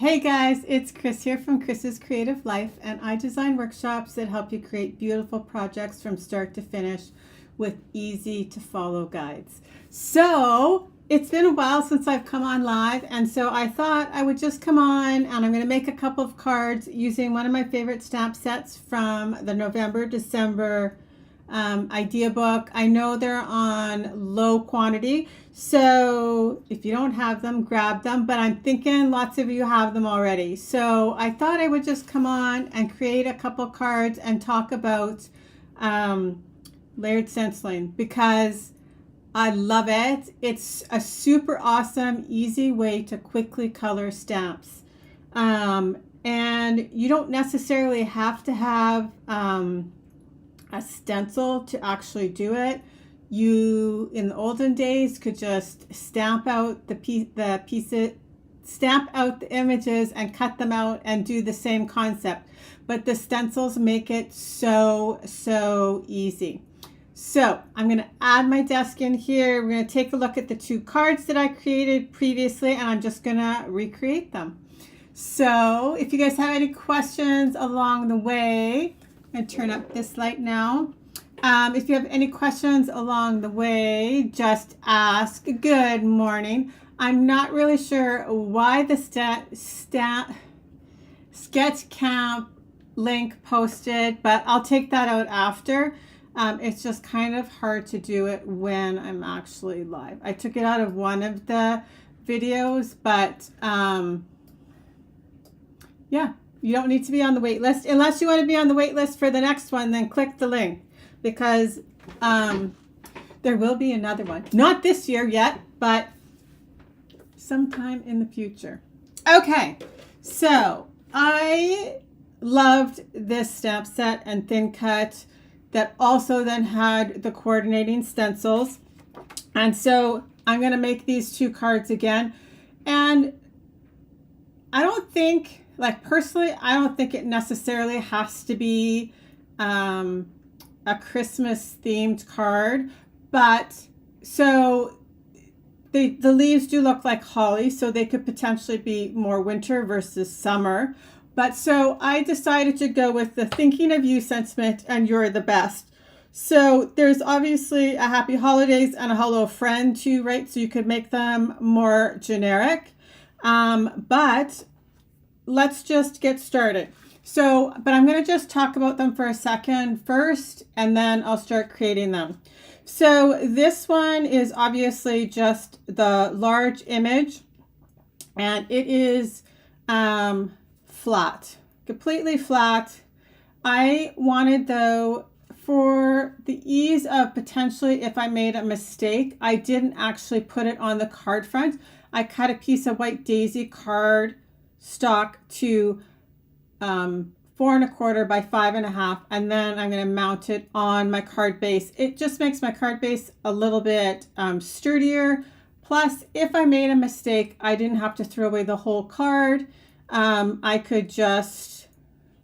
Hey guys, it's Chris here from Chris's Creative Life, and I design workshops that help you create beautiful projects from start to finish with easy to follow guides. So it's been a while since I've come on live, and so I thought I would just come on and I'm going to make a couple of cards using one of my favorite stamp sets from the November-December idea book. I know they're on low quantity, so if you don't have them, grab them, but I'm thinking lots of you have them already. So I thought I would just come on and create a couple cards and talk about layered stenciling because I love it. It's a super awesome, easy way to quickly color stamps. And you don't necessarily have to have a stencil to actually do it. You, in the olden days, could just stamp out stamp out the images and cut them out and do the same concept. But the stencils make it so easy. So I'm going to add my desk in here. We're going to take a look at the two cards that I created previously, and I'm just going to recreate them. So if you guys have any questions along the way, I'm going to turn up this light now. If you have any questions along the way, just ask. Good morning. I'm not really sure why the sketch camp link posted, but I'll take that out after. It's just kind of hard to do it when I'm actually live. I took it out of one of the videos, but yeah. You don't need to be on the wait list. Unless you want to be on the wait list for the next one, then click the link because there will be another one. Not this year yet, but sometime in the future. Okay, so I loved this stamp set and thin cut that also then had the coordinating stencils. And so I'm going to make these two cards again. And I don't think, like personally, I don't think it necessarily has to be a Christmas themed card, but so the leaves do look like holly, so they could potentially be more winter versus summer. But so I decided to go with the thinking of you sentiment and you're the best. So there's obviously a happy holidays and a hello friend too, right? So you could make them more generic. But let's just get started. So, but I'm going to just talk about them for a second first, and then I'll start creating them. So this one is obviously just the large image, and it is flat, completely flat. I wanted, though, for the ease of potentially if I made a mistake, I didn't actually put it on the card front. I cut a piece of white daisy card stock to 4 1/4 by 5 1/2, and then I'm going to mount it on my card base. It just makes my card base a little bit sturdier. Plus, if I made a mistake, I didn't have to throw away the whole card. I could just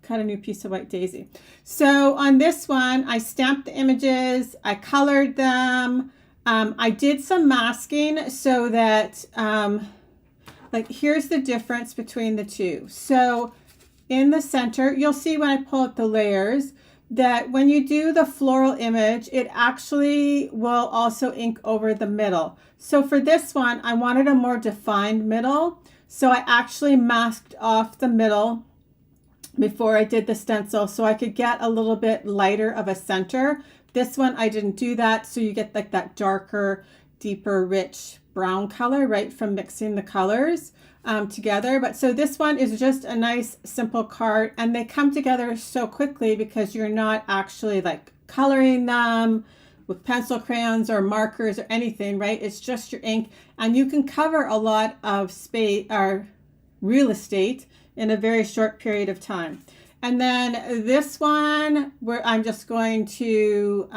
cut a new piece of white daisy. So on this one, I stamped the images, I colored them. I did some masking so that like here's the difference between the two. So in the center, you'll see when I pull up the layers that when you do the floral image, it actually will also ink over the middle. So for this one, I wanted a more defined middle. So I actually masked off the middle before I did the stencil so I could get a little bit lighter of a center. This one, I didn't do that. So you get like that darker, deeper, rich brown color, right, from mixing the colors together. But so this one is just a nice simple card, and they come together so quickly because you're not actually like coloring them with pencil crayons or markers or anything, right? It's just your ink, and you can cover a lot of space or real estate in a very short period of time. And then this one where I'm just going to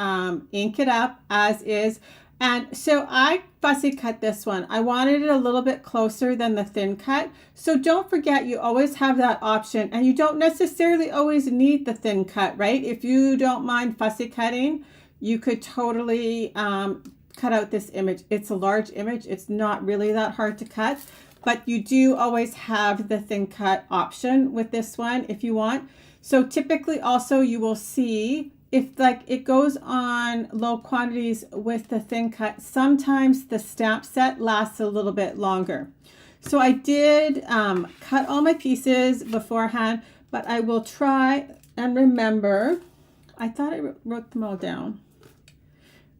ink it up as is. And so I fussy cut this one. I wanted it a little bit closer than the thin cut. So don't forget, you always have that option, and you don't necessarily always need the thin cut, right? If you don't mind fussy cutting, you could totally cut out this image. It's a large image. It's not really that hard to cut. but you do always have the thin cut option with this one if you want. So typically also you will see if like it goes on low quantities with the thin cut, sometimes the stamp set lasts a little bit longer. So I did cut all my pieces beforehand, but I will try and remember. I thought I wrote them all down.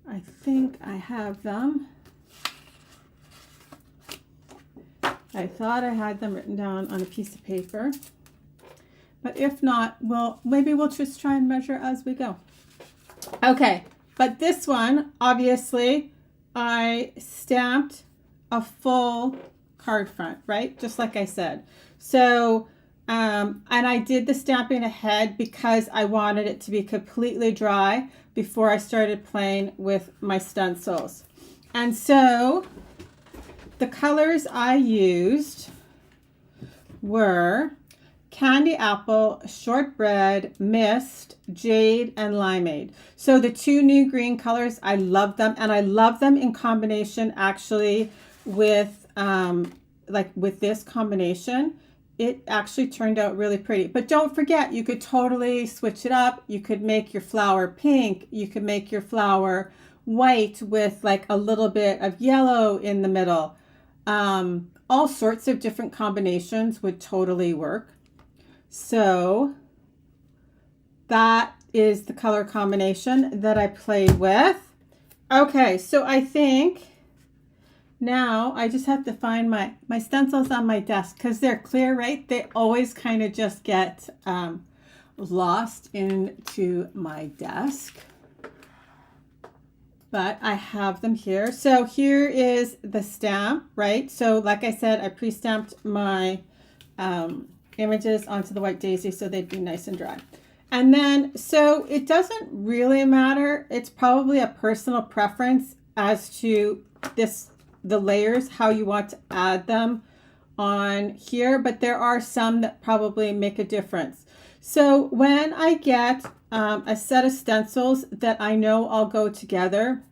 I think I have them. I thought I had them written down on a piece of paper. But if not, maybe we'll just try and measure as we go. Okay, but this one, obviously, I stamped a full card front, right? Just like I said. So, and I did the stamping ahead because I wanted it to be completely dry before I started playing with my stencils. And so, the colors I used were Candy Apple, Shortbread, Mist, Jade, and Limeade. So the two new green colors, I love them. And I love them in combination actually with, with this combination. It actually turned out really pretty. But don't forget, you could totally switch it up. You could make your flower pink. You could make your flower white with like a little bit of yellow in the middle. All sorts of different combinations would totally work. So that is the color combination that I played with. Okay, so I think now I just have to find my stencils on my desk because they're clear, right? They always kind of just get lost into my desk. But I have them here. So here is the stamp, right? So like I said, I pre-stamped my images onto the white daisy so they'd be nice and dry. And then, so it doesn't really matter. It's probably a personal preference as to the layers, how you want to add them on here, but there are some that probably make a difference. So when I get a set of stencils that I know all go together,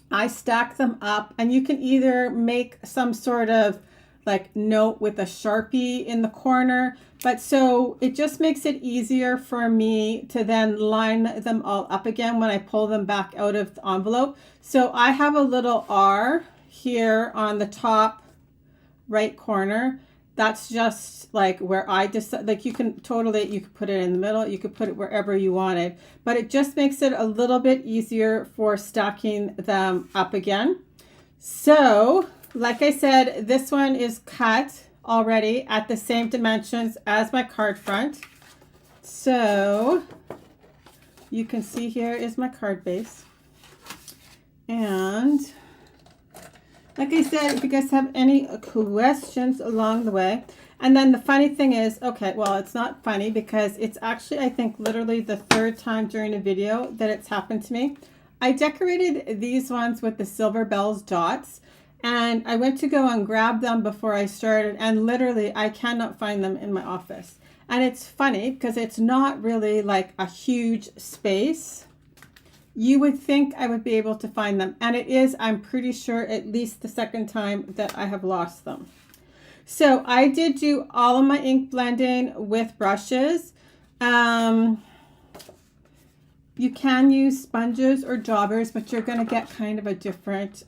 I stack them up, and you can either make some sort of like note with a Sharpie in the corner, but so it just makes it easier for me to then line them all up again when I pull them back out of the envelope. So I have a little R here on the top right corner. That's just like where I decide, like you could put it in the middle, you could put it wherever you wanted, but it just makes it a little bit easier for stacking them up again. So like I said, this one is cut already at the same dimensions as my card front. So you can see here is my card base. And like I said, if you guys have any questions along the way. And then the funny thing is, okay, well, it's not funny because it's actually, I think, literally the third time during a video that it's happened to me. I decorated these ones with the Silver Bells dots, and I went to go and grab them before I started, and literally I cannot find them in my office. And it's funny because it's not really like a huge space. You would think I would be able to find them, and it is, I'm pretty sure, at least the second time that I have lost them. So I did do all of my ink blending with brushes. You can use sponges or daubers, but you're going to get kind of a different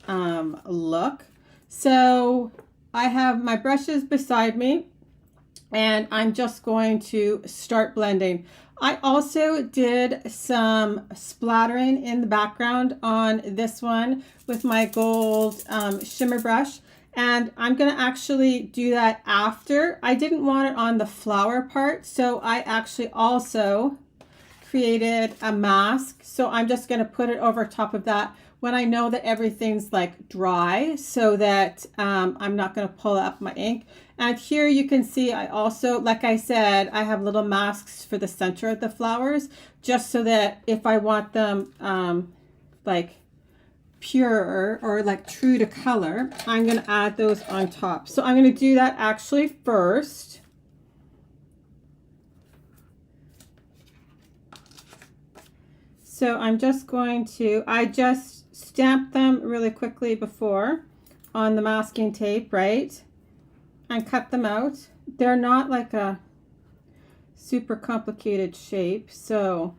look. So I have my brushes beside me, and I'm just going to start blending. I also did some splattering in the background on this one with my gold shimmer brush. And I'm going to actually do that after. I didn't want it on the flower part, so I actually also created a mask. So I'm just going to put it over top of that when I know that everything's like dry, so that I'm not going to pull up my ink. And here you can see I also, like I said, I have little masks for the center of the flowers, just so that if I want them like pure or like true to color, I'm going to add those on top. So I'm going to do that actually first. So I'm just going to, I just stamped them really quickly before on the masking tape, right? and cut them out. They're not like a super complicated shape, so,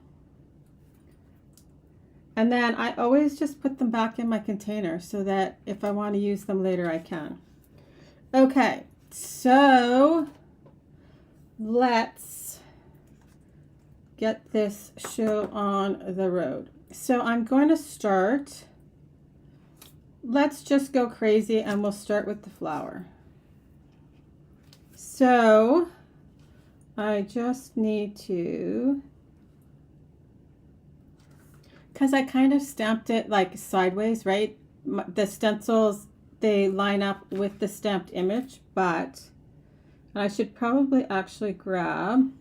and then I always just put them back in my container so that if I want to use them later, I can. Okay, so let's get this show on the road. So I'm going to start, let's just go crazy and we'll start with the flower. So I just need to, because I kind of stamped it like sideways, right? The stencils, they line up with the stamped image, but I should probably actually grab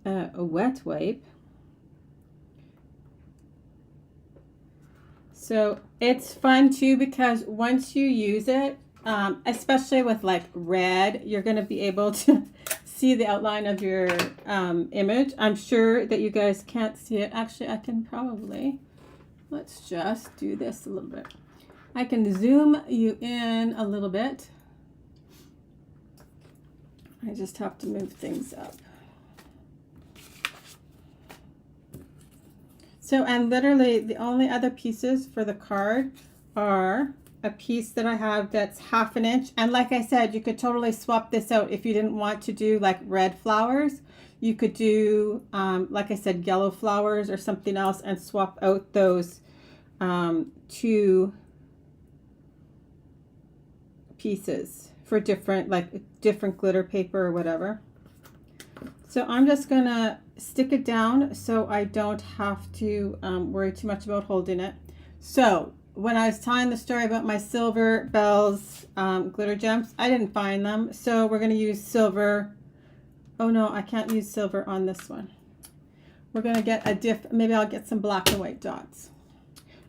a wet wipe. So it's fun too, because once you use it, especially with like red, you're going to be able to see the outline of your image. I'm sure that you guys can't see it. Actually, I can probably, let's just do this a little bit. I can zoom you in a little bit. I just have to move things up. So, and literally the only other pieces for the card are a piece that I have that's 1/2 inch. And like I said, you could totally swap this out if you didn't want to do like red flowers. You could do, like I said, yellow flowers or something else and swap out those 2 pieces for different, like different glitter paper or whatever. So I'm just gonna stick it down so I don't have to worry too much about holding it. So when I was telling the story about my silver bells glitter gems, I didn't find them. So we're gonna use silver. Oh no, I can't use silver on this one. We're gonna get a maybe I'll get some black and white dots.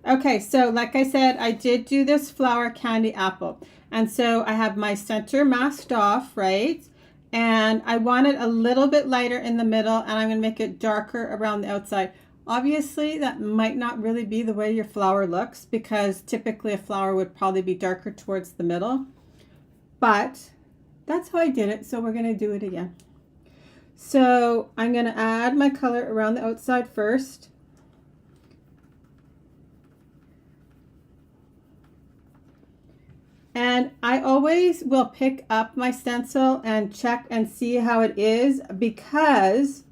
Okay, so like I said, I did do this flower candy apple. And so I have my center masked off, right? And I want it a little bit lighter in the middle, and I'm going to make it darker around the outside. Obviously, that might not really be the way your flower looks, because typically a flower would probably be darker towards the middle. But that's how I did it, so we're going to do it again. So I'm going to add my color around the outside first. And I always will pick up my stencil and check and see how it is, because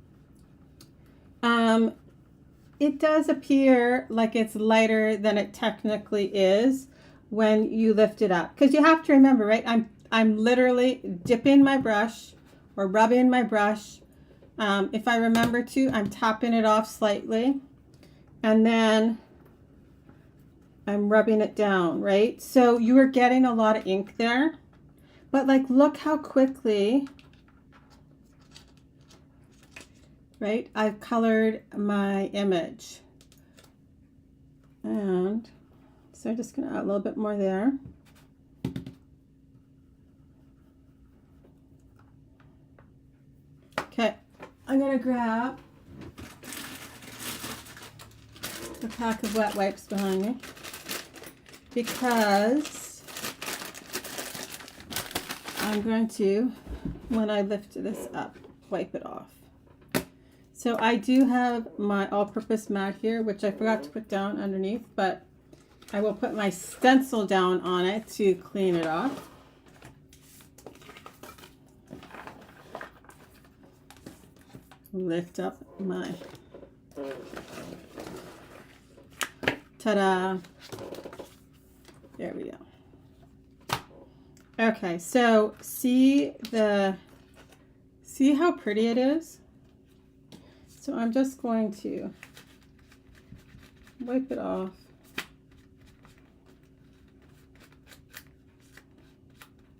it does appear like it's lighter than it technically is when you lift it up. Because you have to remember, right? I'm literally dipping my brush or rubbing my brush. If I remember to, I'm tapping it off slightly, and then I'm rubbing it down, right? So you are getting a lot of ink there, but like, look how quickly, right, I've colored my image. And so I'm just gonna add a little bit more there. Okay, I'm gonna grab a pack of wet wipes behind me, because I'm going to, when I lift this up, wipe it off. So I do have my all-purpose mat here, which I forgot to put down underneath, but I will put my stencil down on it to clean it off. Lift up my, ta-da! There we go. Okay, so see how pretty it is? So I'm just going to wipe it off.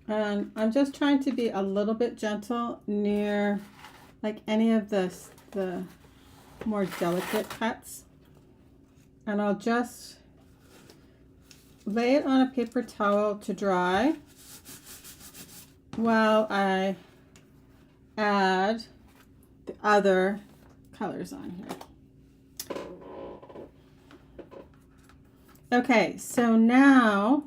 And I'm just trying to be a little bit gentle near like any of the more delicate cuts. And I'll just lay it on a paper towel to dry while I add the other colors on here. Okay, so now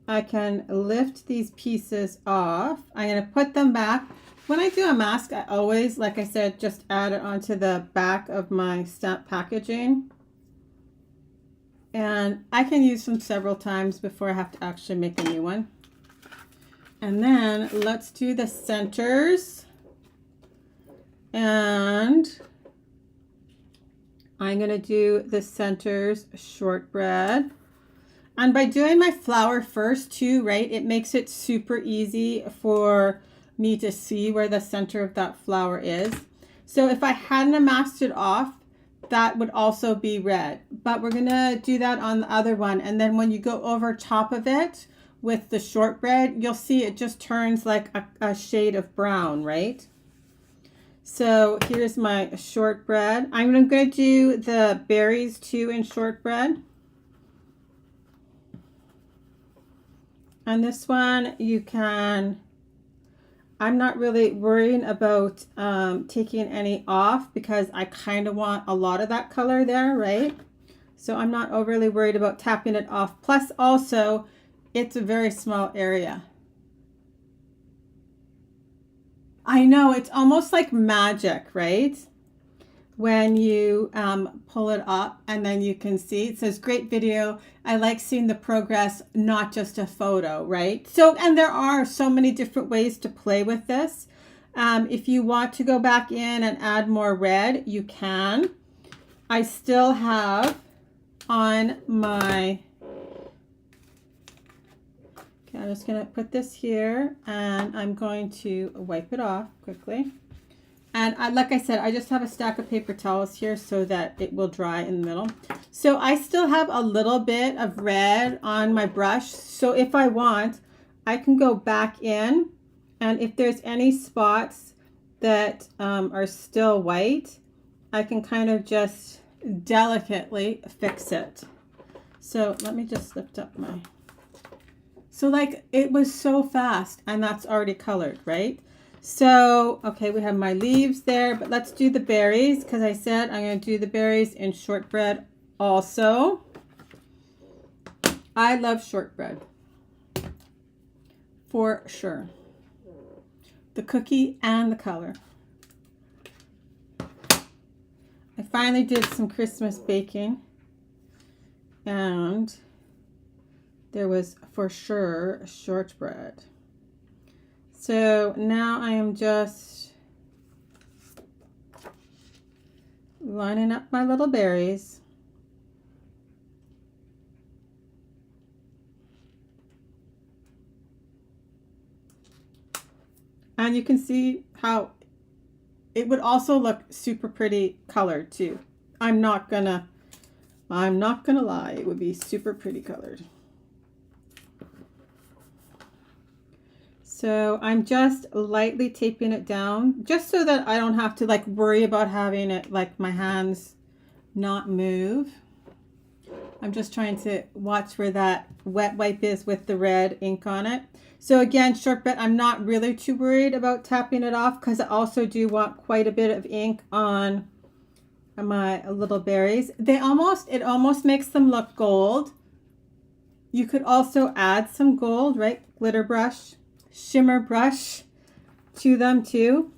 I can lift these pieces off. I'm going to put them back. When I do a mask, I always, like I said, just add it onto the back of my stamp packaging. And I can use them several times before I have to actually make a new one. And then let's do the centers. And I'm going to do the centers shortbread. And by doing my flower first too, right, it makes it super easy for me to see where the center of that flower is. So if I hadn't masked it off, that would also be red. But we're going to do that on the other one. And then when you go over top of it with the shortbread, you'll see it just turns like a shade of brown, right? So here's my shortbread. I'm going to do the berries too in shortbread. And this one you can, I'm not really worrying about taking any off because I kind of want a lot of that color there, right? So I'm not overly worried about tapping it off. Plus also, it's a very small area. I know, it's almost like magic, right? When you pull it up and then you can see, it says great video. I like seeing the progress, not just a photo, right? So, and there are so many different ways to play with this. If you want to go back in and add more red, you can. I still have on my, okay, I'm just gonna put this here and I'm going to wipe it off quickly. And like I said, I just have a stack of paper towels here so that it will dry in the middle. So I still have a little bit of red on my brush. So if I want, I can go back in. And if there's any spots that are still white, I can kind of just delicately fix it. So let me just lift up my... So like it was so fast and that's already colored, right? So, okay, we have my leaves there, but let's do the berries because I said I'm going to do the berries in shortbread also. I love shortbread for sure. The cookie and the color. I finally did some Christmas baking and there was for sure shortbread. So now I am just lining up my little berries. And you can see how it would also look super pretty colored too. I'm not gonna lie, it would be super pretty colored. So I'm just lightly taping it down just so that I don't have to like worry about having it like my hands not move. I'm just trying to watch where that wet wipe is with the red ink on it. So again, shortbread, I'm not really too worried about tapping it off because I also do want quite a bit of ink on my little berries. It almost makes them look gold. You could also add some gold, right? Glitter brush, shimmer brush to them too.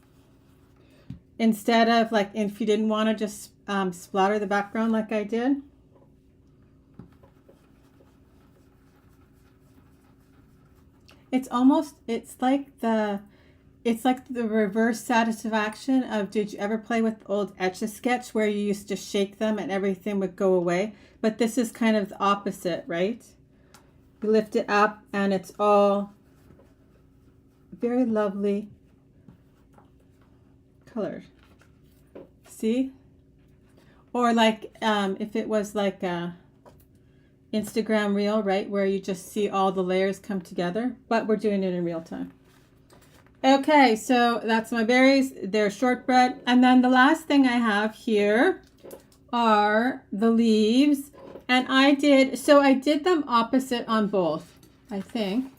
Instead of like, if you didn't want to just splatter the background like I did. It's like the reverse satisfaction of, did you ever play with old Etch-a-Sketch where you used to shake them and everything would go away? But this is kind of the opposite, right? You lift it up and it's all very lovely colored. See? Or like if it was like a Instagram reel, right, where you just see all the layers come together, but we're doing it in real time. Okay, so that's my berries. They're shortbread. And then the last thing I have here are the leaves. And I did them opposite on both, I think.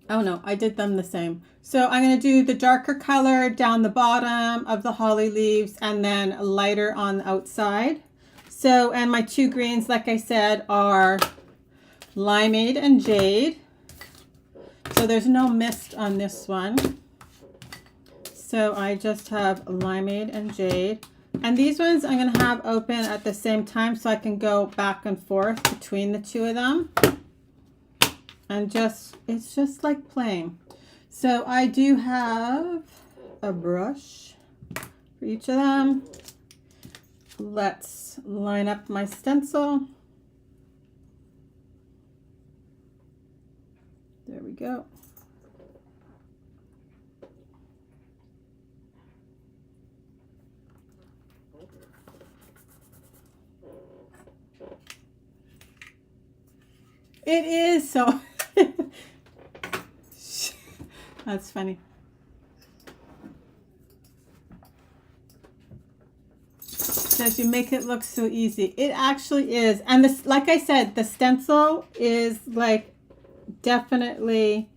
Oh no, I did them the same. So I'm going to do the darker color down the bottom of the holly leaves and then lighter on the outside. So, and my two greens, like I said, are limeade and jade. So there's no mist on this one. So I just have limeade and jade. And these ones I'm going to have open at the same time so I can go back and forth between the two of them. And it's just like playing. So I do have a brush for each of them. Let's line up my stencil. There we go. It is so. That's funny. Says you make it look so easy. It actually is. And this, like I said, the stencil is like definitely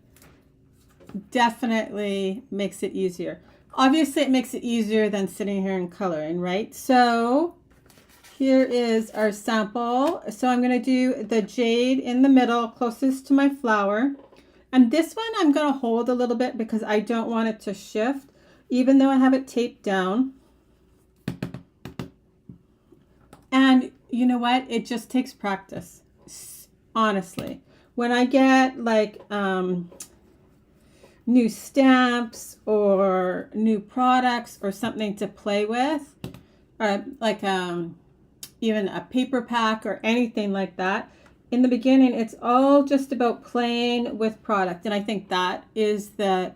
makes it easier. Obviously it makes it easier than sitting here and coloring, right? So here is our sample. So I'm going to do the jade in the middle, closest to my flower. And this one I'm going to hold a little bit because I don't want it to shift, even though I have it taped down. And you know what? It just takes practice, honestly. When I get like new stamps or new products or something to play with, or like even a paper pack or anything like that, in the beginning, it's all just about playing with product. And I think that is the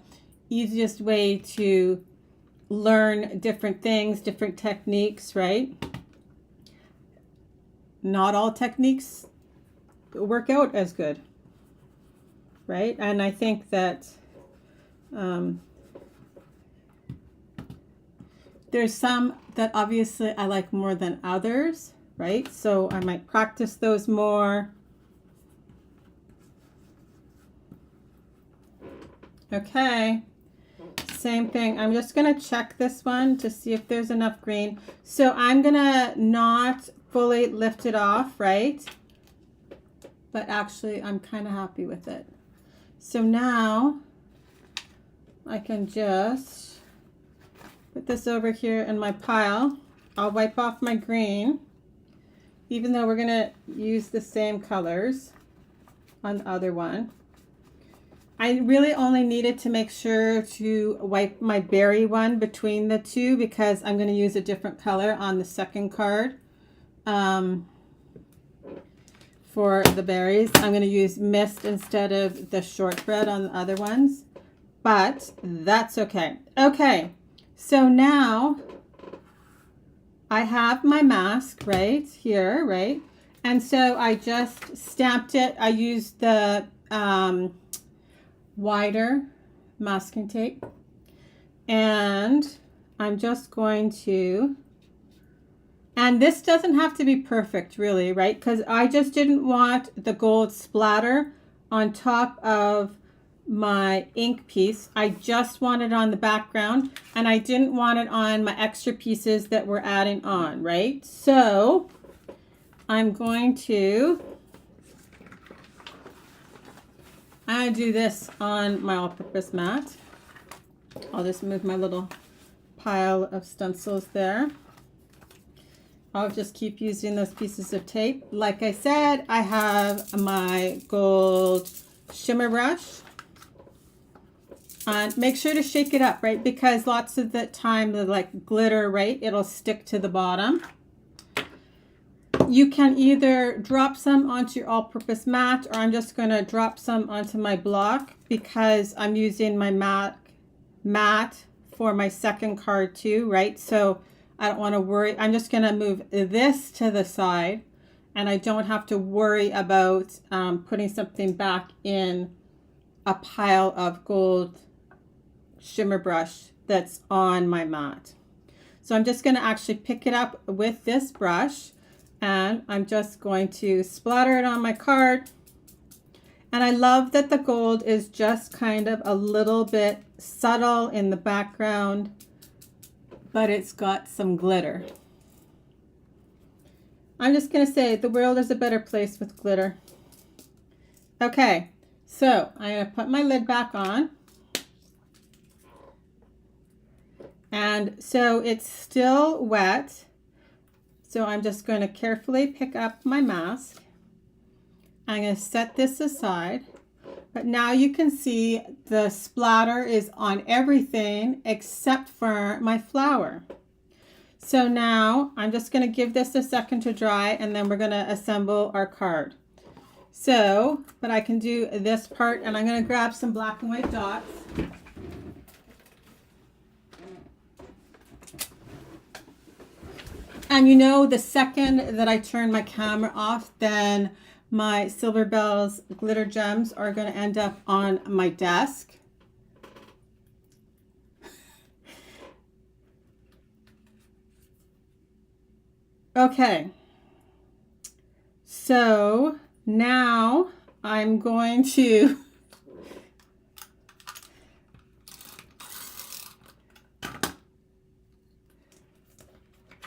easiest way to learn different things, different techniques, right? Not all techniques work out as good, right? And I think that there's some that obviously I like more than others, right? So I might practice those more. Okay, same thing. I'm just going to check this one to see if there's enough green. So I'm going to not fully lift it off, right? But actually I'm kind of happy with it. So now I can just put this over here in my pile. I'll wipe off my green, even though we're going to use the same colors on the other one. I really only needed to make sure to wipe my berry one between the two because I'm going to use a different color on the second card. For the berries, I'm going to use mist instead of the shortbread on the other ones, but that's okay. Okay, so now I have my mask right here, right? And so I just stamped it. I used the wider masking tape, and I'm just going to, and this doesn't have to be perfect really, right? Because I just didn't want the gold splatter on top of my ink piece. I just want it on the background, and I didn't want it on my extra pieces that we're adding on, right? So I'm going to do this on my all-purpose mat. I'll just move my little pile of stencils there. I'll just keep using those pieces of tape. Like I said, I have my gold shimmer brush. And make sure to shake it up, right? Because lots of the time the like glitter, right, it'll stick to the bottom. You can either drop some onto your all-purpose mat, or I'm just going to drop some onto my block because I'm using my mat for my second card too, right? So I don't want to worry. I'm just going to move this to the side, and I don't have to worry about putting something back in a pile of gold shimmer brush that's on my mat. So I'm just going to actually pick it up with this brush, and I'm just going to splatter it on my card. And I love that the gold is just kind of a little bit subtle in the background, but it's got some glitter. I'm just going to say the world is a better place with glitter. Okay, so I'm going to put my lid back on. And so it's still wet. So I'm just going to carefully pick up my mask. I'm going to set this aside. But now you can see the splatter is on everything except for my flower. So now I'm just going to give this a second to dry, and then we're going to assemble our card. So, but I can do this part, and I'm going to grab some black and white dots. And you know, the second that I turn my camera off, then my Silver Bells glitter gems are going to end up on my desk. Okay, so now I'm going to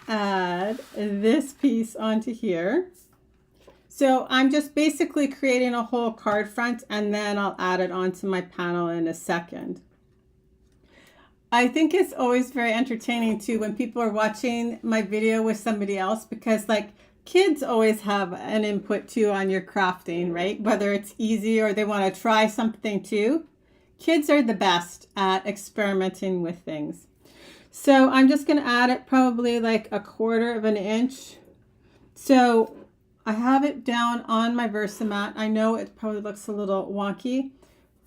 add this piece onto here. So I'm just basically creating a whole card front, and then I'll add it onto my panel in a second. I think it's always very entertaining too when people are watching my video with somebody else, because like kids always have an input too on your crafting, right? Whether it's easy or they want to try something too. Kids are the best at experimenting with things. So I'm just going to add it probably like 1/4 of an inch. So I have it down on my Versamat. I know it probably looks a little wonky,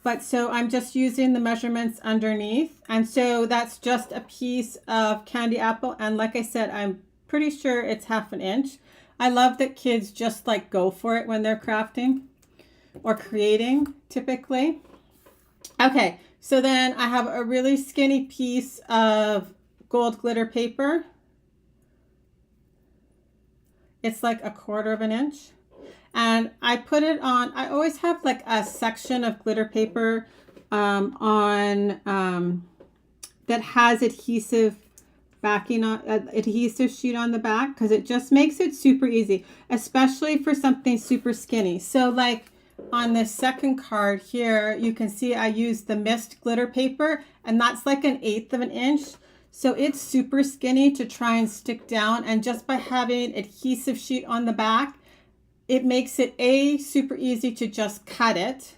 but so I'm just using the measurements underneath. And so that's just a piece of candy apple. And like I said, I'm pretty sure it's 1/2 inch. I love that kids just like go for it when they're crafting or creating typically. Okay, so then I have a really skinny piece of gold glitter paper. It's like 1/4 of an inch. And I put it on, I always have like a section of glitter paper that has adhesive backing on, adhesive sheet on the back, because it just makes it super easy, especially for something super skinny. So like on this second card here, you can see I used the mist glitter paper, and that's like 1/8 of an inch. So it's super skinny to try and stick down, and just by having adhesive sheet on the back, it makes it super easy to just cut it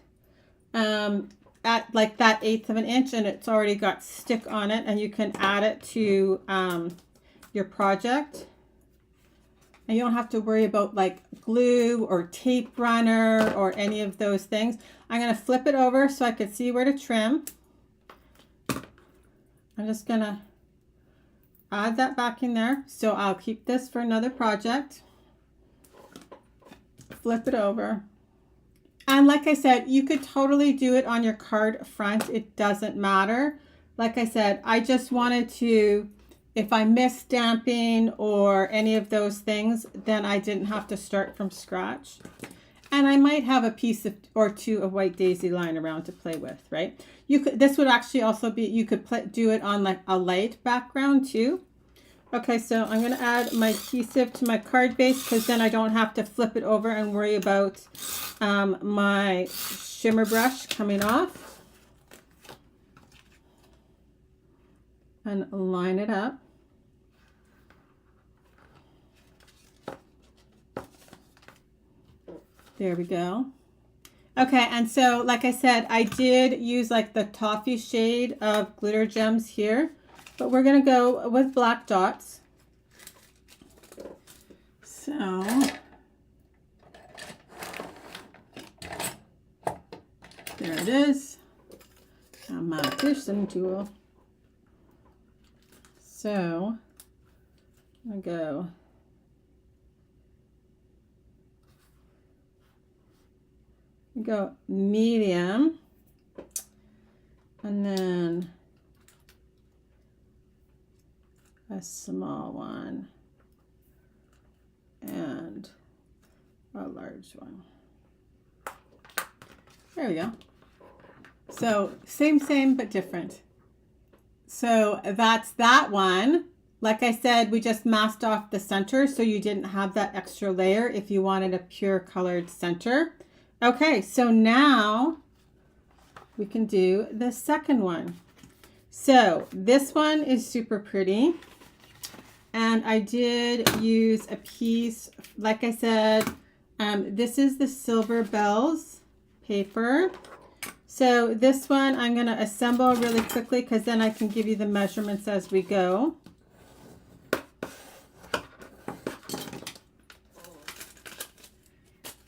at like that 1/8 of an inch, and it's already got stick on it, and you can add it to your project. And you don't have to worry about like glue or tape runner or any of those things. I'm going to flip it over so I can see where to trim. I'm just going to add that back in there. So I'll keep this for another project. Flip it over. And like I said, you could totally do it on your card front. It doesn't matter. Like I said, I just wanted to, if I miss stamping or any of those things, then I didn't have to start from scratch. And I might have a piece or two of white daisy lying around to play with, right? You could, this would actually also be, you could do it on like a light background too. Okay, so I'm going to add my adhesive to my card base, because then I don't have to flip it over and worry about my shimmer brush coming off. And line it up. There we go. Okay, and so like I said, I did use like the toffee shade of glitter gems here, but we're going to go with black dots. So there it is. My fishing tool. So I'm going to go medium, and then a small one and a large one. There we go. So same but different. So that's that one. Like I said, we just masked off the center so you didn't have that extra layer if you wanted a pure colored center. Okay, so now we can do the second one. So this one is super pretty. And I did use a piece, like I said, this is the Silver Bells paper. So this one I'm going to assemble really quickly because then I can give you the measurements as we go.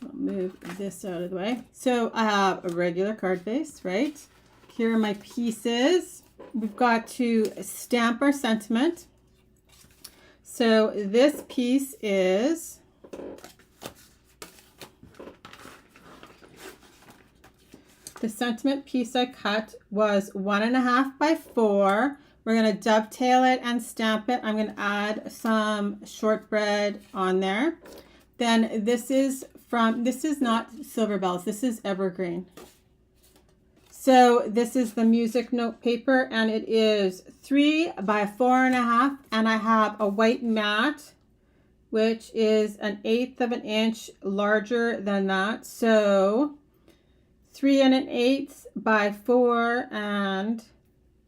I'll move this out of the way. So I have a regular card base, right? Here are my pieces. We've got to stamp our sentiment. So this piece is the sentiment piece I cut was 1.5 by 4. We're going to dovetail it and stamp it. I'm going to add some shortbread on there. Then this is not Silver Bells. This is evergreen. So this is the music note paper, and it is 3 by 4.5, and I have a white mat, which is 1/8 of an inch larger than that. So 3 1/8 by 4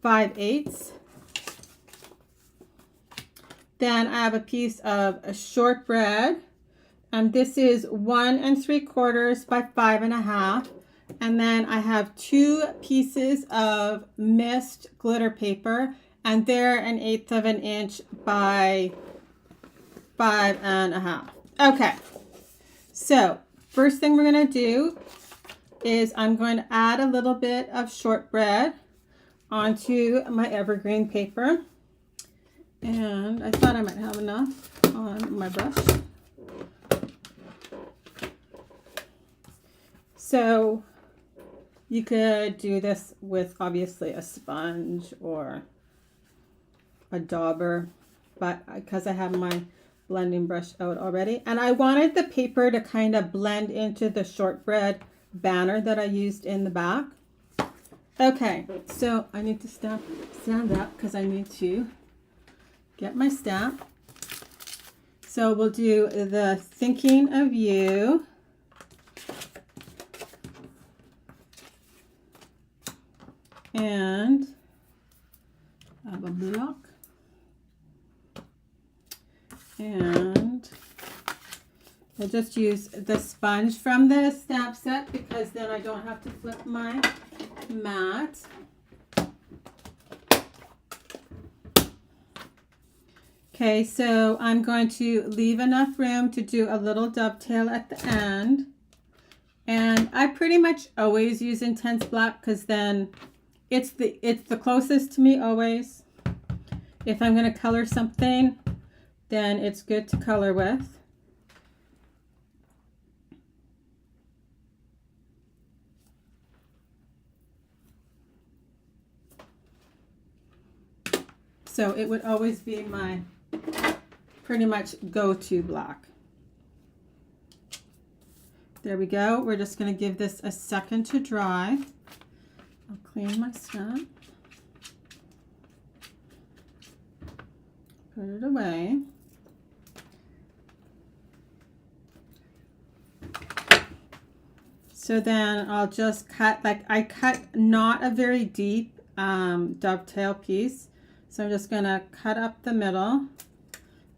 5/8. Then I have a piece of shortbread, and this is 1 3/4 by 5.5. And then I have 2 pieces of mist glitter paper, and they're 1/8 of an inch by 5.5. Okay, so first thing we're going to do is I'm going to add a little bit of shortbread onto my evergreen paper. And I thought I might have enough on my brush. So you could do this with obviously a sponge or a dauber, but because I have my blending brush out already, and I wanted the paper to kind of blend into the shortbread banner that I used in the back. Okay, so I need to stand up because I need to get my stamp. So we'll do the Thinking of You. And I have a block. And I'll just use the sponge from the stamp set because then I don't have to flip my mat. Okay, so I'm going to leave enough room to do a little dovetail at the end. And I pretty much always use intense black because then it's the closest to me always. If I'm going to color something, then it's good to color with. So it would always be my pretty much go-to black. There we go. We're just going to give this a second to dry. I'll clean my stamp. Put it away. So then I'll just cut, like I cut not a very deep dovetail piece. So I'm just going to cut up the middle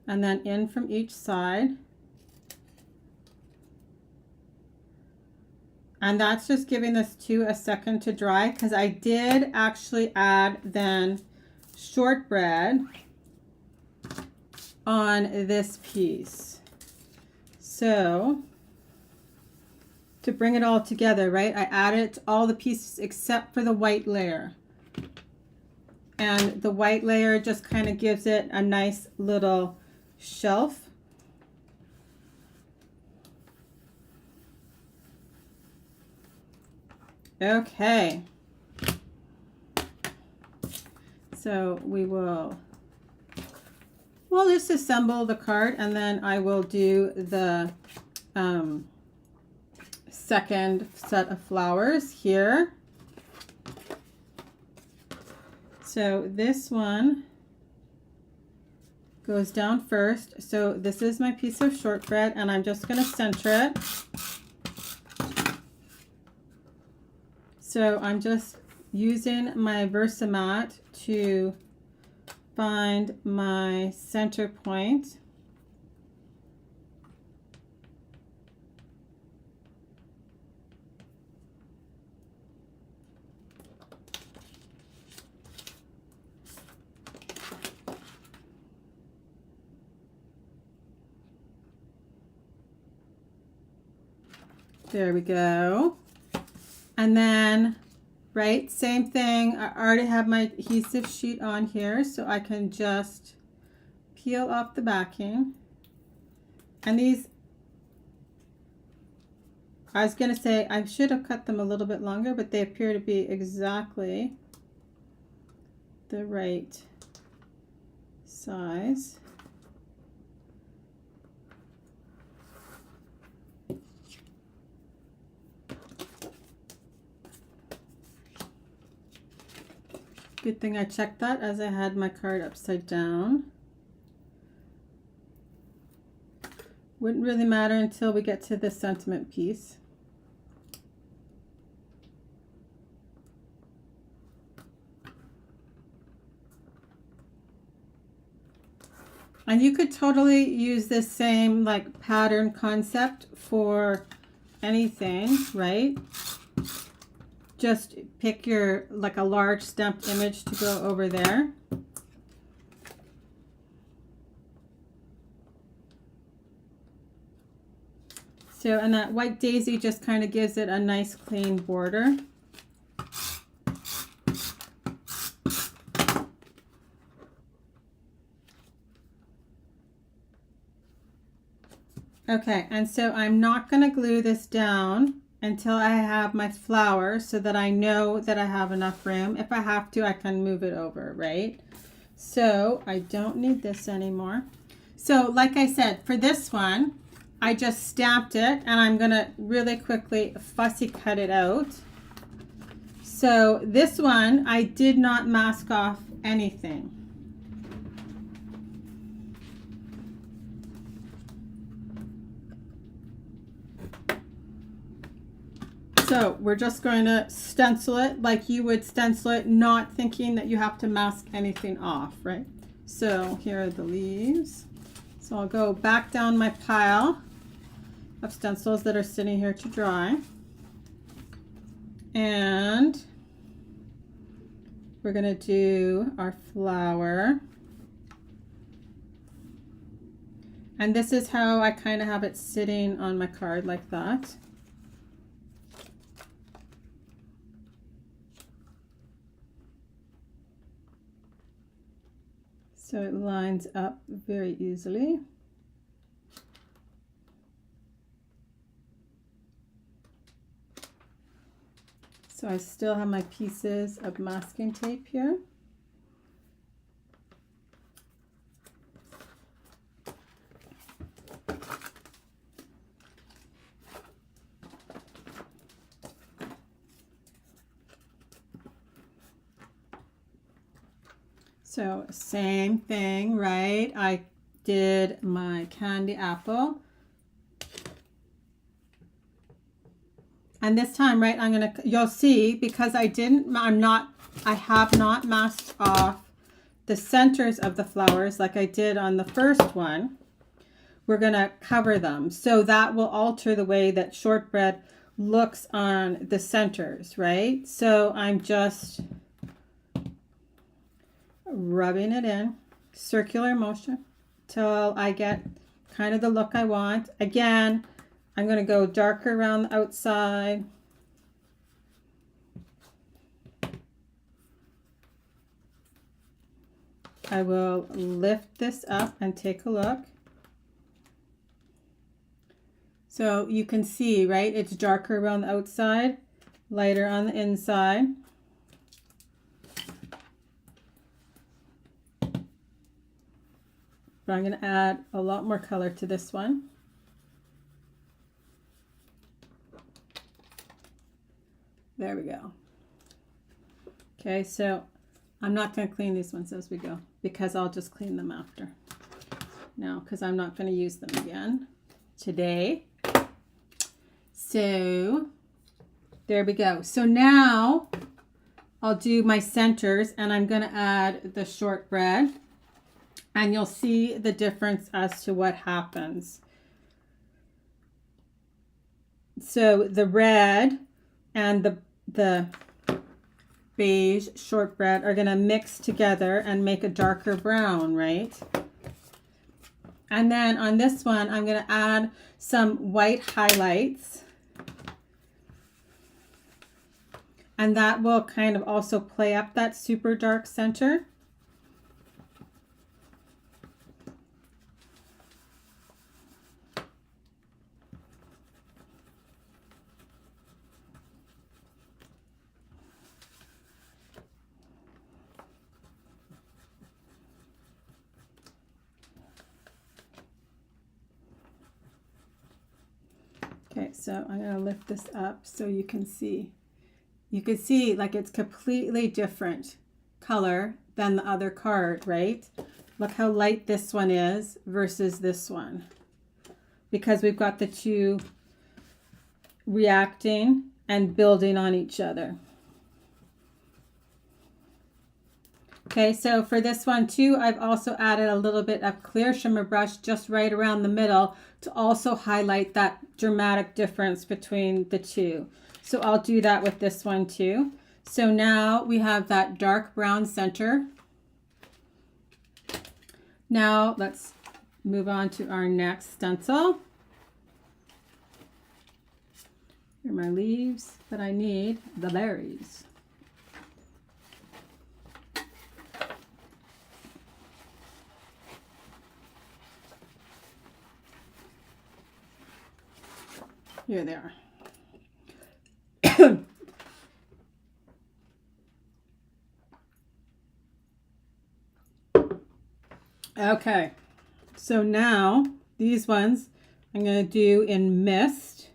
and then in from each side. And that's just giving this a second to dry because I did actually add then shortbread on this piece. So to bring it all together, right, I added all the pieces except for the white layer. And the white layer just kind of gives it a nice little shelf. Okay. So we'll just assemble the card and then I will do the second set of flowers here. So this one goes down first. So this is my piece of shortbread and I'm just going to center it. So I'm just using my Versamat to find my center point. There we go. And then, right, same thing. I already have my adhesive sheet on here, so I can just peel off the backing. And these, I was going to say I should have cut them a little bit longer, but they appear to be exactly the right size. Good thing I checked that as I had my card upside down. Wouldn't really matter until we get to the sentiment piece. And you could totally use this same like pattern concept for anything, right? Just pick your, like a large stamped image to go over there. So, and that white daisy just kind of gives it a nice clean border. Okay, and so I'm not going to glue this down until I have my flower so that I know that I have enough room. If I have to, I can move it over, right? So I don't need this anymore. So like I said, for this one, I just stamped it and I'm gonna really quickly fussy cut it out. So this one, I did not mask off anything. So we're just going to stencil it like you would stencil it, not thinking that you have to mask anything off, right? So here are the leaves. So I'll go back down my pile of stencils that are sitting here to dry. And we're going to do our flower. And this is how I kind of have it sitting on my card like that. So it lines up very easily. So I still have my pieces of masking tape here. So same thing, right? I did my candy apple. And this time, right, you'll see, because I have not masked off the centers of the flowers like I did on the first one. We're gonna cover them. So that will alter the way that shortbread looks on the centers, right? So I'm just rubbing it in, circular motion, till I get kind of the look I want. Again, I'm going to go darker around the outside. I will lift this up and take a look. So you can see, right, it's darker around the outside, lighter on the inside. But I'm going to add a lot more color to this one. There we go. Okay, so I'm not going to clean these ones as we go because I'll just clean them after. Now, because I'm not going to use them again today. So There we go. So now I'll do my centers, and I'm going to add the shortbread, and you'll see the difference as to what happens. So the red and the beige shortbread are going to mix together and make a darker brown, right? And then on this one, I'm going to add some white highlights. And that will kind of also play up that super dark center. Okay, so I'm going to lift this up so you can see. You can see like it's completely different color than the other card, right? Look how light this one is versus this one. Because we've got the two reacting and building on each other. Okay, so for this one too, I've also added a little bit of clear shimmer brush just right around the middle to also highlight that dramatic difference between the two. So I'll do that with this one too. So now we have that dark brown center. Now let's move on to our next stencil. Here are my leaves, but I need the berries. Here they are. Okay, so now these ones I'm going to do in mist.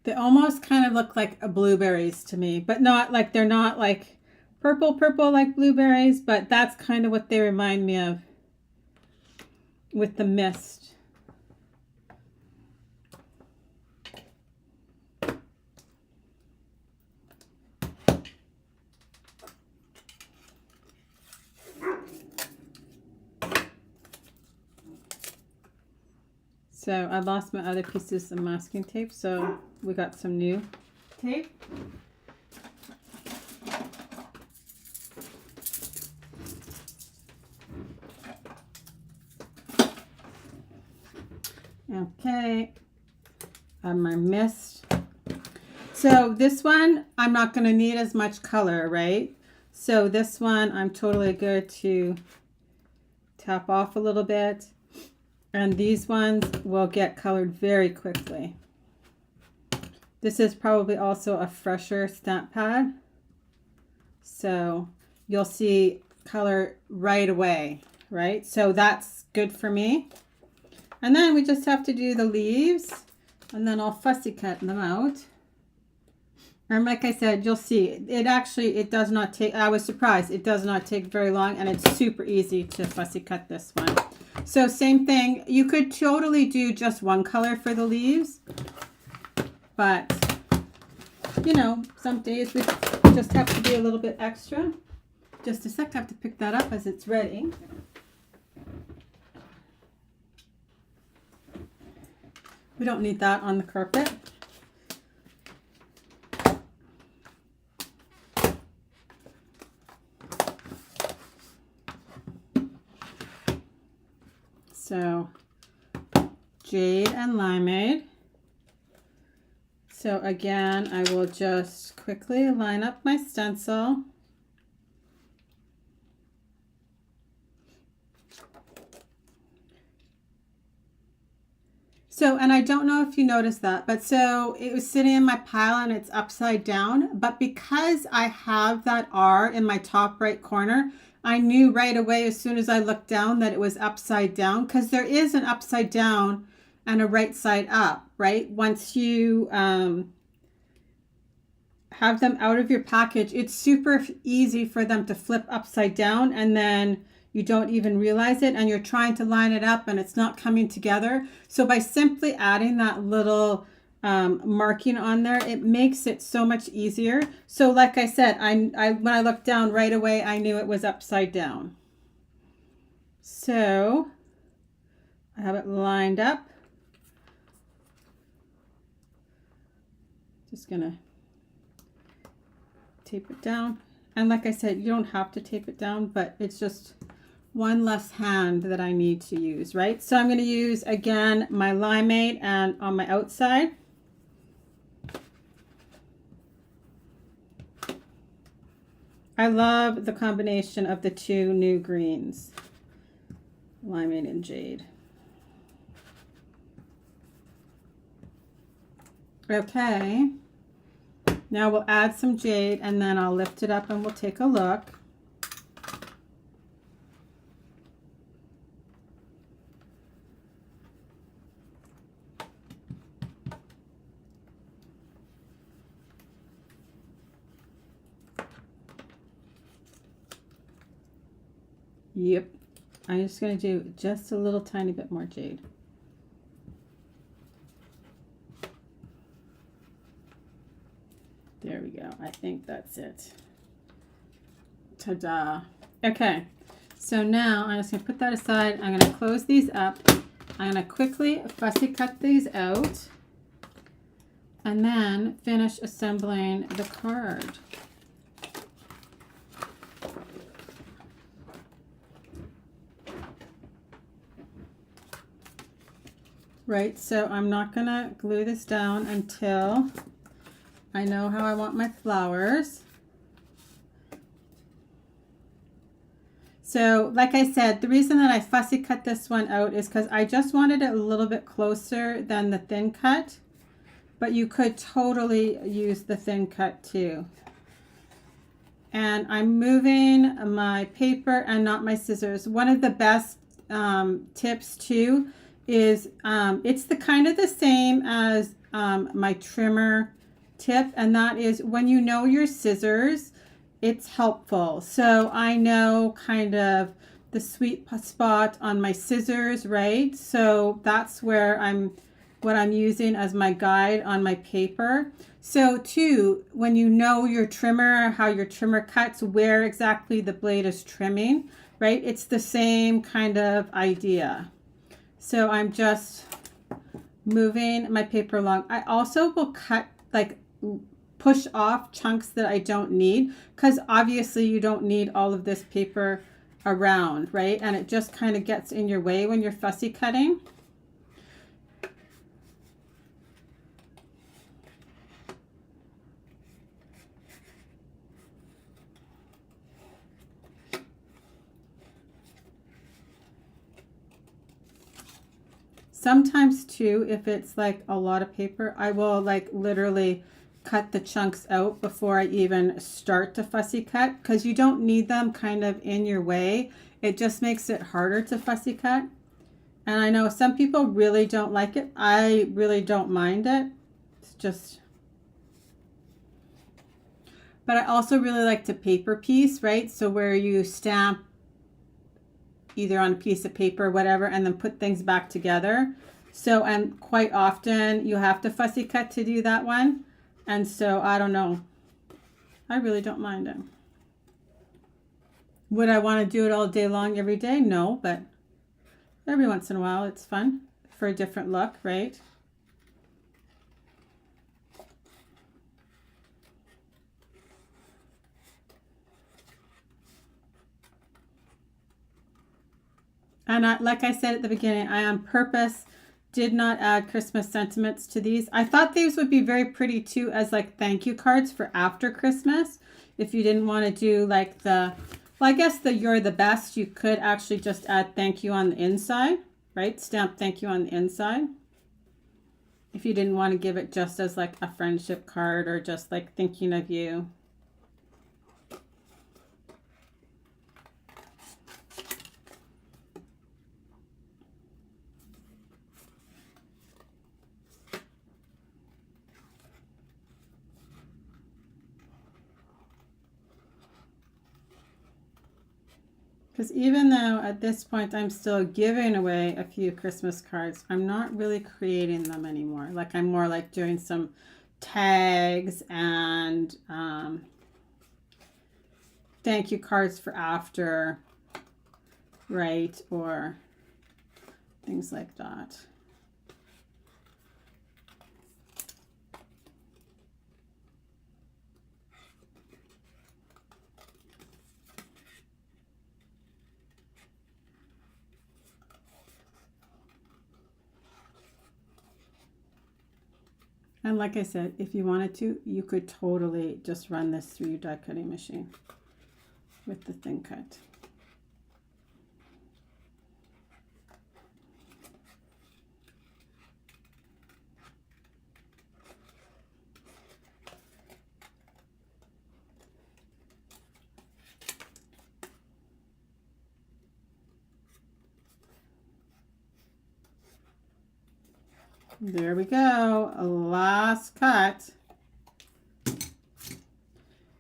They almost kind of look like blueberries to me, but not like, they're not like purple like blueberries, but that's kind of what they remind me of with the mist. So I lost my other pieces of masking tape, so we got some new tape. Okay, my mist. So this one, I'm not going to need as much color, right? So this one, I'm totally good to tap off a little bit. And these ones will get colored very quickly. This is probably also a fresher stamp pad. So you'll see color right away, right? So that's good for me. And then we just have to do the leaves, and then I'll fussy cut them out. And like I said, you'll see, it does not take, I was surprised, it does not take very long, and it's super easy to fussy cut this one. So same thing, you could totally do just one color for the leaves, but you know, some days we just have to be a little bit extra. Just a sec, I have to pick that up as it's ready. We don't need that on the carpet. So jade and limeade. So again, I will just quickly line up my stencil. So, and I don't know if you noticed that, but so it was sitting in my pile and it's upside down, but because I have that R in my top right corner, I knew right away as soon as I looked down that it was upside down, because there is an upside down and a right side up, right? Once you have them out of your package, it's super easy for them to flip upside down, and then you don't even realize it, and you're trying to line it up and it's not coming together. So by simply adding that little marking on there, it makes it so much easier. So like I said, I when I looked down right away, I knew it was upside down. So I have it lined up. Just gonna tape it down. And like I said, you don't have to tape it down, but it's just one less hand that I need to use, right? So I'm going to use, again, my limeade and on my outside. I love the combination of the two new greens, limeade and jade. Okay, now we'll add some jade and then I'll lift it up and we'll take a look. Yep, I'm just going to do just a little tiny bit more jade. There we go. I think that's it. Ta-da. Okay, so now I'm just going to put that aside. I'm going to close these up. I'm going to quickly fussy cut these out and then finish assembling the card. Right, so I'm not going to glue this down until I know how I want my flowers. So like I said, the reason that I fussy cut this one out is because I just wanted it a little bit closer than the thin cut, but you could totally use the thin cut too. And I'm moving my paper and not my scissors. One of the best tips too is it's the kind of the same as my trimmer tip, and that is when you know your scissors, it's helpful. So I know kind of the sweet spot on my scissors, right? So that's where what I'm using as my guide on my paper. So too, when you know your trimmer, how your trimmer cuts, where exactly the blade is trimming, right? It's the same kind of idea. So I'm just moving my paper along. I also will cut, like push off chunks that I don't need, because obviously you don't need all of this paper around, right? And it just kind of gets in your way when you're fussy cutting. Sometimes too, if it's like a lot of paper, I will like literally cut the chunks out before I even start to fussy cut, because you don't need them kind of in your way. It just makes it harder to fussy cut. And I know some people really don't like it. I really don't mind it. It's just, but I also really like to paper piece, right? So where you stamp either on a piece of paper or whatever, and then put things back together. So, and quite often you have to fussy cut to do that one. And so I don't know. I really don't mind it. Would I want to do it all day long every day? No, but every once in a while it's fun for a different look, right? And like I said at the beginning, I on purpose did not add Christmas sentiments to these. I thought these would be very pretty too as like thank you cards for after Christmas. If you didn't want to do like the, well, I guess the you're the best, you could actually just add thank you on the inside, right? Stamp thank you on the inside. If you didn't want to give it just as like a friendship card or just like thinking of you. Because even though at this point I'm still giving away a few Christmas cards, I'm not really creating them anymore. Like I'm more like doing some tags and thank you cards for after, right? Or things like that. And like I said, if you wanted to, you could totally just run this through your die cutting machine with the thin cut. There we go, a last cut.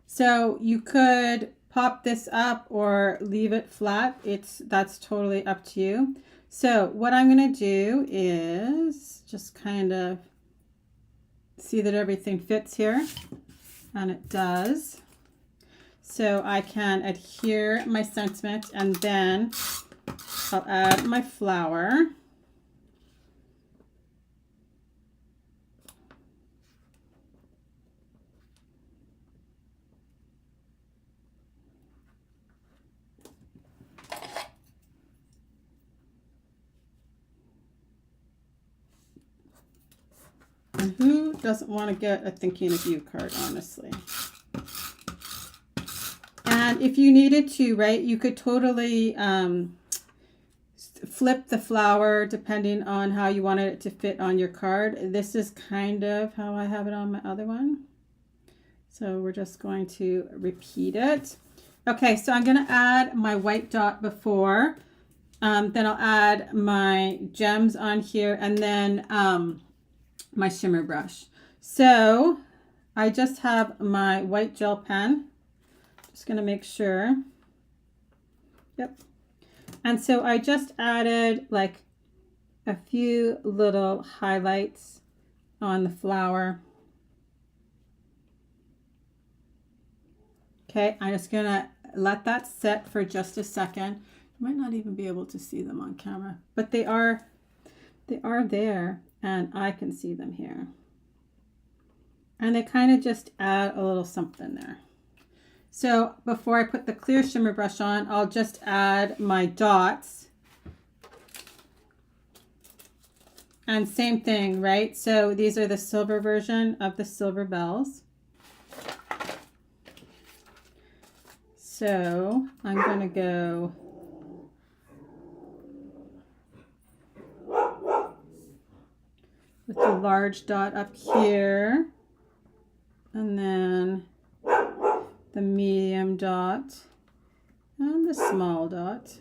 So you could pop this up or leave it flat. That's totally up to you. So what I'm going to do is just kind of see that everything fits here, and it does. So I can adhere my sentiment, and then I'll add my flower. And who doesn't want to get a thinking of you card, honestly? And if you needed to, right, you could totally flip the flower depending on how you wanted it to fit on your card. This is kind of how I have it on my other one. So we're just going to repeat it. Okay, so I'm going to add my white dot before. Then I'll add my gems on here, and then my shimmer brush. So I just have my white gel pen. Just going to make sure. Yep. And so I just added like a few little highlights on the flower. Okay, I'm just going to let that set for just a second. You might not even be able to see them on camera, but they are there, and I can see them here. And they kind of just add a little something there. So before I put the clear shimmer brush on, I'll just add my dots. And same thing, right? So these are the silver version of the silver bells. So I'm going to go with the large dot up here, and then the medium dot and the small dot.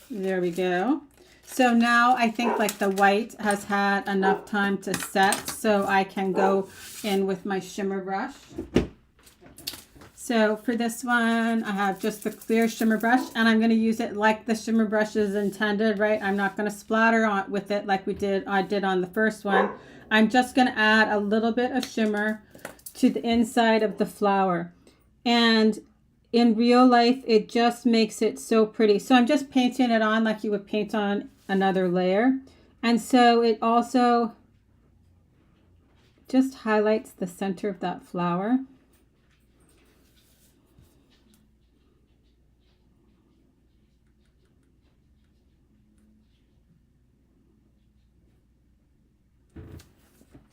There we go. So now I think like the white has had enough time to set, so I can go in with my shimmer brush. So for this one, I have just the clear shimmer brush, and I'm going to use it like the shimmer brush is intended, right? I'm not going to splatter on with it like I did on the first one. I'm just going to add a little bit of shimmer to the inside of the flower. And in real life, it just makes it so pretty. So I'm just painting it on like you would paint on another layer. And so it also just highlights the center of that flower.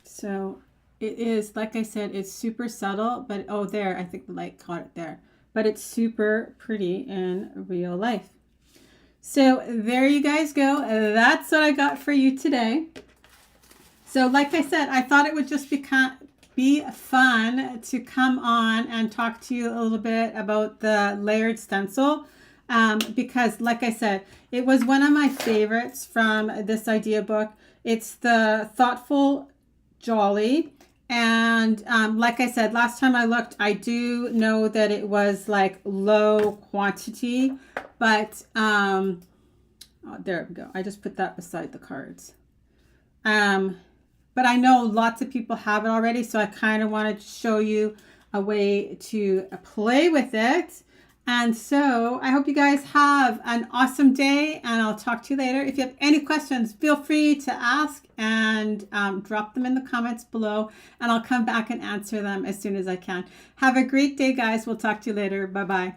So it is, like I said, it's super subtle, but oh, there, I think the light caught it there. But it's super pretty in real life. So there you guys go. That's what I got for you today. So like I said, I thought it would just be fun to come on and talk to you a little bit about the layered stencil. Because like I said, it was one of my favorites from this idea book. It's the Thoughtful Jolly, And like I said, last time I looked, I do know that it was like low quantity, but oh, there we go. I just put that beside the cards. But I know lots of people have it already, so I kind of wanted to show you a way to play with it. And so I hope you guys have an awesome day, and I'll talk to you later. If you have any questions, feel free to ask and drop them in the comments below, and I'll come back and answer them as soon as I can. Have a great day, guys. We'll talk to you later. Bye-bye.